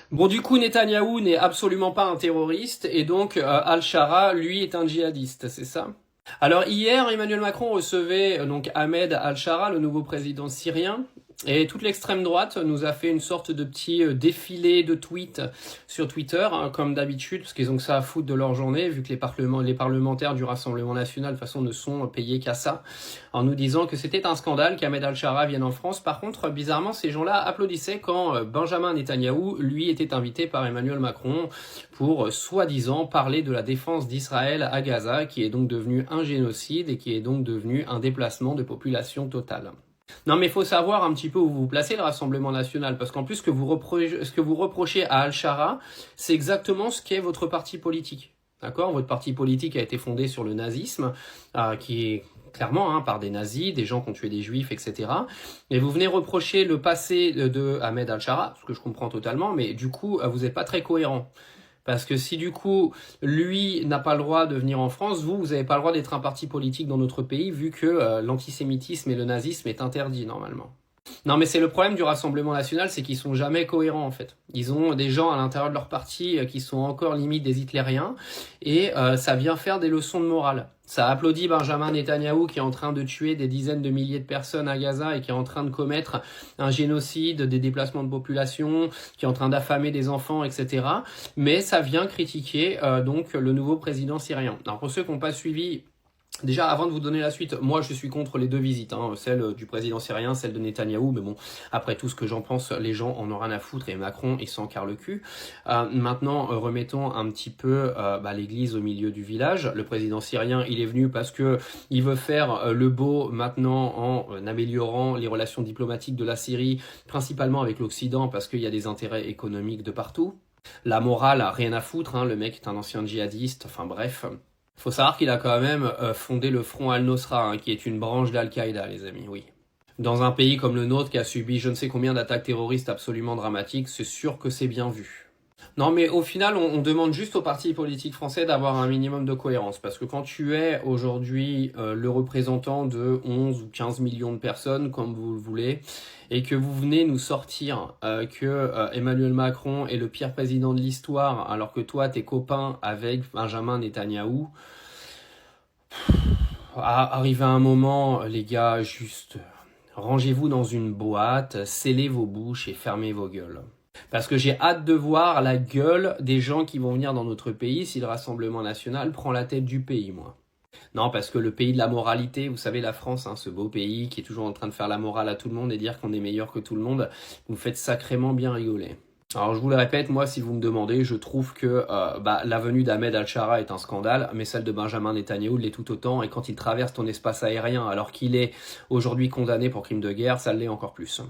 Bon, du coup, Netanyahou n'est absolument pas un terroriste, et donc Al-Shara, lui, est un djihadiste, c'est ça? Alors hier, Emmanuel Macron recevait donc Ahmed Al-Shara, le nouveau président syrien, et toute l'extrême droite nous a fait une sorte de petit défilé de tweets sur Twitter, hein, comme d'habitude, parce qu'ils ont que ça à foutre de leur journée, vu que les parlementaires du Rassemblement National, de toute façon, ne sont payés qu'à ça, en nous disant que c'était un scandale qu'Ahmed Al-Shara vienne en France. Par contre, bizarrement, ces gens-là applaudissaient quand Benjamin Netanyahou, lui, était invité par Emmanuel Macron pour, soi-disant, parler de la défense d'Israël à Gaza, qui est donc devenu un génocide et qui est donc devenu un déplacement de population totale. Non, mais il faut savoir un petit peu où vous placez le Rassemblement National, parce qu'en plus, ce que vous reprochez à Al-Shara, c'est exactement ce qu'est votre parti politique. D'accord? Votre parti politique a été fondé sur le nazisme, qui est clairement par des nazis, des gens qui ont tué des juifs, etc. Et vous venez reprocher le passé de Ahmed Al-Shara, ce que je comprends totalement, mais du coup, vous n'êtes pas très cohérent. Parce que si du coup, lui n'a pas le droit de venir en France, vous n'avez pas le droit d'être un parti politique dans notre pays, vu que l'antisémitisme et le nazisme est interdit normalement. Non, mais c'est le problème du Rassemblement National, c'est qu'ils sont jamais cohérents en fait. Ils ont des gens à l'intérieur de leur parti qui sont encore limite des hitlériens, et ça vient faire des leçons de morale. Ça applaudit Benjamin Netanyahou qui est en train de tuer des dizaines de milliers de personnes à Gaza et qui est en train de commettre un génocide, des déplacements de population, qui est en train d'affamer des enfants, etc. Mais ça vient critiquer donc le nouveau président syrien. Alors pour ceux qui n'ont pas suivi, déjà, avant de vous donner la suite, moi je suis contre les deux visites, celle du président syrien, celle de Netanyahou, mais bon, après tout ce que j'en pense, les gens en ont rien à foutre et Macron, il s'en carre le cul. Maintenant, remettons un petit peu l'église au milieu du village. Le président syrien, il est venu parce que il veut faire le beau maintenant en améliorant les relations diplomatiques de la Syrie, principalement avec l'Occident, parce qu'il y a des intérêts économiques de partout. La morale, rien à foutre, le mec est un ancien djihadiste, enfin bref. Faut savoir qu'il a quand même fondé le Front Al-Nosra, qui est une branche d'Al-Qaïda, les amis, oui. Dans un pays comme le nôtre qui a subi je ne sais combien d'attaques terroristes absolument dramatiques, c'est sûr que c'est bien vu. Non, mais au final, on demande juste aux partis politiques français d'avoir un minimum de cohérence. Parce que quand tu es aujourd'hui le représentant de 11 ou 15 millions de personnes, comme vous le voulez, et que vous venez nous sortir que Emmanuel Macron est le pire président de l'histoire, alors que toi, t'es copain avec Benjamin Netanyahou, arrivé à un moment, les gars, juste rangez-vous dans une boîte, scellez vos bouches et fermez vos gueules. Parce que j'ai hâte de voir la gueule des gens qui vont venir dans notre pays si le Rassemblement National prend la tête du pays, moi. Non, parce que le pays de la moralité, vous savez, la France, ce beau pays qui est toujours en train de faire la morale à tout le monde et dire qu'on est meilleur que tout le monde, vous faites sacrément bien rigoler. Alors je vous le répète, moi si vous me demandez, je trouve que la venue d'Ahmed Al-Shara est un scandale, mais celle de Benjamin Netanyahou l'est tout autant, et quand il traverse ton espace aérien alors qu'il est aujourd'hui condamné pour crime de guerre, ça l'est encore plus.